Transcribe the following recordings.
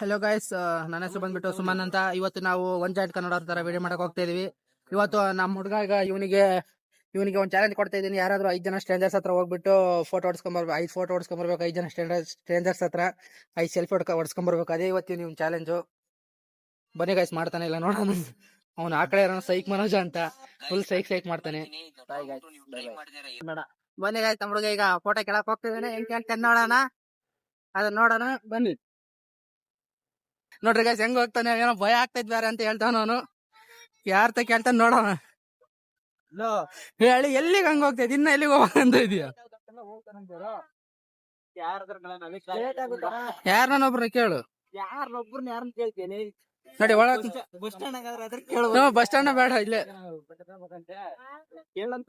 Hello guys, ನನ್ನ ಹೆಸರು ಬಂದ್ಬಿಟ್ಟು ಸುಮನ್ ಅಂತ. ಇವತ್ತು ನಾವು ಒನ್ ಜಾಯಿಂಟ್ ಕನ್ನಡ ತರ ವಿಡಿಯೋ ಮಾಡಕ್ ಹೋಗ್ತಾ ಇದೀವಿ. ಇವತ್ತು ನಮ್ಮ ಹುಡುಗ ಈಗ ಇವನಿಗೆ ಒಂದು ಚಾಲೆಂಜ್ ಕೊಡ್ತಾ ಇದೀನಿ. ಯಾರಾದ್ರೂ 5 ಜನ ಸ್ಟ್ರೇಂಜರ್ಸ್ ಹತ್ರ ಹೋಗ್ಬಿಟ್ಟು ಫೋಟೋ ಹೊಡ್ಸ್ಕೊಂಬರ್ಬೇಕು. 5 ಫೋಟೋ ಹೊಡ್ಸ್ಕೊಂಬರ್ಬೇಕು. 5 ಜನ ಸ್ಟ್ರೇಂಜರ್ಸ್ ಹತ್ರ 5 ಸೆಲ್ಫಿ ಹೊಡ್ಸ್ಕೊಂಬರ್ಬೇಕು. ಅದೇ ಇವತ್ತು ನೀವು ಚಾಲೆಂಜು. ಬನ್ನಿ ಗೈಸ್, ಮಾಡ್ತಾನೆ ಇಲ್ಲ ನೋಡೋಣ. ಅವ್ನು ಆ ಕಡೆ ಸೈಕ್ ಮನೋಜ ಅಂತ ಫುಲ್ ಸೈಕ್ ಮಾಡ್ತಾನೆ. ಬನ್ನಿ ಗೈಸ್, ನಮ್ಮ ಹುಡುಗ ಈಗ ಫೋಟೋ ಕೆಳಕ್ ಹೋಗ್ತಿದ್ದಾನೆ. ಹೆಂಗ್ ಕೇಳ್ತಾನೆ ನೋಡೋಣ, ಅದನ್ನ ನೋಡೋಣ ಬನ್ನಿ. ನೋಡ್ರಿ ಗೈಸ್ ಹೆಂಗ್ ಹೋಗ್ತಾನೆ. ಏನೋ ಭಯ ಆಗ್ತೈತ್ ಬೇರೆ ಅಂತ ಹೇಳ್ತಾನ ಅವನು. ಯಾರ್ತ ಕೇಳ್ತಾನೆ ನೋಡೋಣ. ಹೇಳಿ ಎಲ್ಲಿಗೆ ಹಂಗ ಹೋಗ್ತೈತಿ, ಇನ್ನ ಎಲ್ಲಿಗೆ ಹೋಗಂತ ಇದೀಯ? ಯಾರನ್ನೊಬ್ರನ್ನ ಕೇಳು. ಯಾರನ್ನ ಕೇಳ್ತೇನೆ ನೋಡಿ. ಒಳಗ್ ಬಸ್ ಸ್ಟ್ಯಾಂಡ್ ಬೇಡ, ಇಲ್ಲೇ ಕೇಳಂತ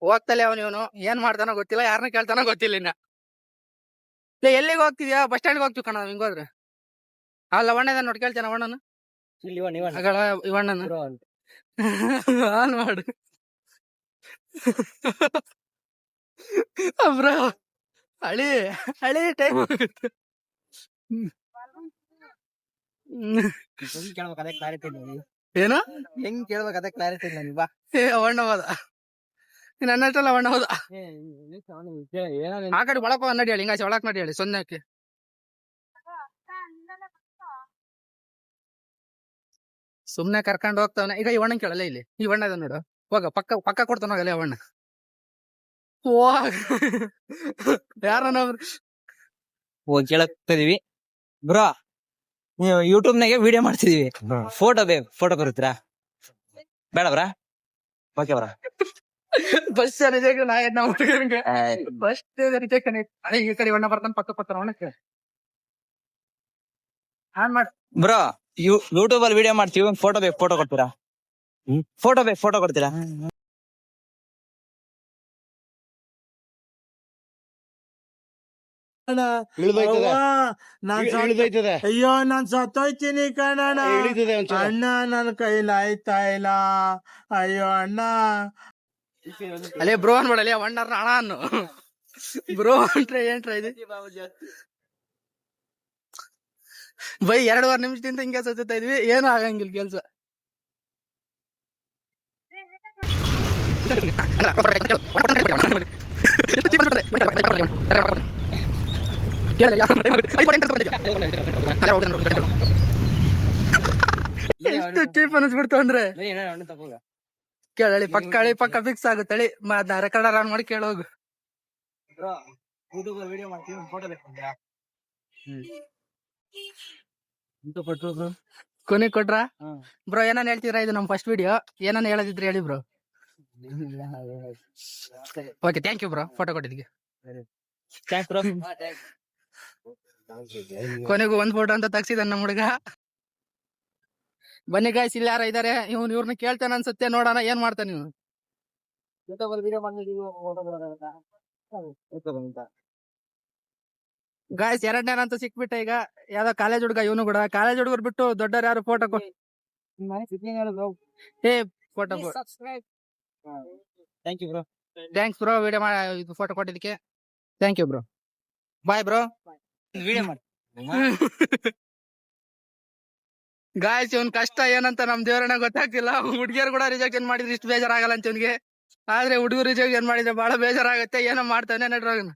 ಹೋಗ್ತಲೆ ಇವನು ಏನ್ ಮಾಡ್ತಾನೋ ಗೊತ್ತಿಲ್ಲ, ಯಾರನ್ನ ಕೇಳ್ತಾನೋ ಗೊತ್ತಿಲ್ಲ. ಇನ್ನ ಎಲ್ಲಿಗೆ ಹೋಗ್ತಿದ್ಯಾ? ಬಸ್ ಸ್ಟ್ಯಾಂಡ್ಗೆ ಹೋಗ್ತೀವಿ ಕಣ. ಹಿಂಗೋದ್ರೆ ಅಲ್ಲ ಲವಣ್ಣ ನೋಡಿ ಕೇಳ್ತೇನೆ. ಅವಣ್ಣನ ಇವಣ್ಣನ ಆನ್ ಮಾಡು ಬ್ರೋ. ಹಳಿ ಟೈಮ್ ಆಗುತ್ತೆ. ಏನು ಹೆಂಗ್ ಕೇಳ್ಬೇಕು ಅದೇ ಕ್ಲಾರಿಟಿ ಇಲ್ಲ. ಬಾ ಅವಣ್ಣ ಹೋದ, ನನ್ನಷ್ಟಲ್ಲ ಅವಣ್ಣ ಹೋದ. ಆ ಕಡೆ ಒಳಕ ನಡಿ ಹೇಳಿ, ಹಿಂಗಾಸಿ ಒಳಕ್ ನಡಿ ಹೇಳಿ. ಸೊನ್ನೆಕ್ಕೆ ಸುಮ್ನೆ ಕರ್ಕೊಂಡು ಹೋಗ್ತಾವನೆ. ಈಗ ಈ ಅಣ್ಣನ್ ಕೇಳಲ್ಲ, ಇಲ್ಲಿ ಈ ಅಣ್ಣ ಇದ ನೋಡು. ಹೋಗ ಪಕ್ಕ ಕೊಡ್ತಾನ. ಹೋಗಲ್ಲ ಅವಣ್ಣ. ಯಾರನ್ನೊಬ್ರು ಕೇಳಕ್ತಿದೀವಿ ಬ್ರೋ. ನೀವು ಯೂಟ್ಯೂಬ್ ನಾಗೆ ವಿಡಿಯೋ ಮಾಡ್ತಿದೀವಿ. ಫೋಟೋ ಬರುತ್ತೀರಾ? ಬೇಡ ಬ್ರಾ. ಓಕೆ ಬ್ರಾ. ಬಸ್ ಬಸ್ ಅದೇ ಈ ಕಡೆ ಅಣ್ಣ ಬರ್ತಾನ. ಪಕ್ಕ ಅಣ್ಣ ಆನ್ ಮಾಡ್ ಬ್ರೋ. ಯೂಟ್ಯೂಬ್ ಅಲ್ಲಿ ವಿಡಿಯೋ ಮಾಡ್ತೀವಿ. ಫೋಟೋ ಕೊಡ್ತೀರಾ? ಫೋಟೋ ಕೊಡ್ತೀರಾ? ಅಯ್ಯೋ ನಾನ್ ಸತ್ತೋಯ್ತೀನಿ ಕಣಣ್ಣ. ಅಣ್ಣ ನನ್ ಕೈಲಿ ಆಯ್ತಾ ಇಲ್ಲ. ಅಯ್ಯೋ ಅಣ್ಣ. ಅಲ್ಲೇ ಬ್ರೋ ಅನ್ಬೇಡಲಿ, ಅಣ್ಣ ಅಣ್ಣ ಅನ್ನು ಬ್ರೋ ಅಂಟ್ರೆ ಏನ್ಟ್ರ ಇದು ಬೈ. 2.5 ನಿಮಿಷದಿಂದ ಹಿಂಗೆ ಸತ್ತಾ ಇದ್ವಿ. ಏನು ಆಗಂಗಿಲ್ಲ ಕೆಲ್ಸ. ಎಷ್ಟು ಚೀಪ್ ಅನಿಸ್ಬಿಡ್ತು ಅಂದ್ರೆ ಕೇಳಿ. ಪಕ್ಕ ಫಿಕ್ಸ್ ಆಗುತ್ತಳಿ. ರೆಕಾರ್ಡ್ ಆನ್ ಮಾಡಿ ಕೇಳೋಗು. ಕೊನೆ ಕೊಟ್ರ ಬ್ರೋ. ಏನಾನ್ ಹೇಳ್ತೀರಾ? ಇದು ನಮ್ ಫಸ್ಟ್ ವಿಡಿಯೋ. ಏನಾನ ಹೇಳದಿದ್ರೆ ಹೇಳಿ bro. Okay, thank you bro photo ಕೊಟ್ಟಿದ್ಗೆ. ಕೊನೆಗೂ ಒಂದ್ ಫೋಟೋ ಅಂತ ತಗ್ಸಿದ ನಮ್ಮ ಹುಡುಗ. ಬನ್ನಿ ಗಾಯ್ಸ್, ಇಲ್ಲಿ ಯಾರ ಇದಾರೆ. ಇವ್ರನ್ನ ಕೇಳ್ತಾನೆ ಅನ್ಸುತ್ತೆ. ನೋಡೋಣ ಏನ್ ಮಾಡ್ತಾನೆ ನೀವು. ಗಾಯ್ಸ್ 2ನೇ ಅಂತ ಸಿಕ್ಬಿಟ್ಟೆ. ಈಗ ಯಾವ್ದೋ ಕಾಲೇಜ್ ಹುಡುಗ. ಇವನು ಕೂಡ ಕಾಲೇಜ್ ಹುಡುಗರು ಬಿಟ್ಟು ದೊಡ್ಡವ್ರು ಯಾರು photo photo. Thanks bro video ಇದು ಫೋಟೋ ಕೊಟ್ಟಿದ್ದಕ್ಕೆ. Thank you bro. Bye bro. Guys ಇವನ್ ಕಷ್ಟ ಏನಂತ ನಮ್ ದೇವರನ್ನ ಗೊತ್ತಾಗ್ತಿಲ್ಲ. ಹುಡುಗಿಯರು ಕೂಡ ರಿಜೆಕ್ಷನ್ ಮಾಡಿದ್ರೆ ಇಷ್ಟು ಬೇಜಾರಾಗಲ್ಲ ಅಂತ ಇವನಿಗೆ. ಆದ್ರೆ ಹುಡುಗರು ರಿಜೆಕ್ಷನ್ ಮಾಡಿದ್ರೆ ಬಹಳ ಬೇಜಾರಾಗತ್ತೆ. ಏನೋ ಮಾಡ್ತಾನೆ ನಡ್ರೋಗನ.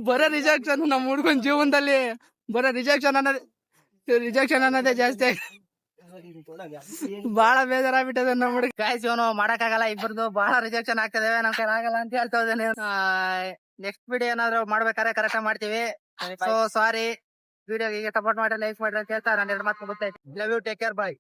ಬರೋ ರಿಜೆಕ್ಷನ್ ನಮ್ ಹುಡುಗನ್ ಜೀವನದಲ್ಲಿ ಬರೋ ರಿಜೆಕ್ಷನ್ ಅನ್ನೋದೇ ಜಾಸ್ತಿ. ಬಹಳ ಬೇಜಾರಾಗ್ಬಿಟ್ಟದ ನಮ್ಮ ಹುಡುಗ. ಗಾಯ್ಸ್ ಇವನು ಮಾಡಕ್ಕಾಗಲ್ಲ. ಇಬ್ಬರದು ಬಹಳ ರಿಜೆಕ್ಷನ್ ಆಗ್ತದೆ. ನಮ್ ಕೈ ಆಗಲ್ಲ ಅಂತ ಹೇಳ್ತಾ ಇದ್ದೇನೆ. ನೆಕ್ಸ್ಟ್ ವಿಡಿಯೋ ಏನಾದ್ರು ಮಾಡ್ಬೇಕಾದ್ರೆ ಕರೆಕ್ಟ್ ಮಾಡ್ತೀವಿ. So sorry. ವಿಡಿಯೋಗೆ ಸಪೋರ್ಟ್ ಮಾಡಿ, ಲೈಕ್ ಮಾಡ್ರಿ ಅಂತ ಹೇಳ್ತಾ ನಾನು 2 ಮಾತು ಗೊತ್ತಾಯ್ತು. Love you, take care, bye.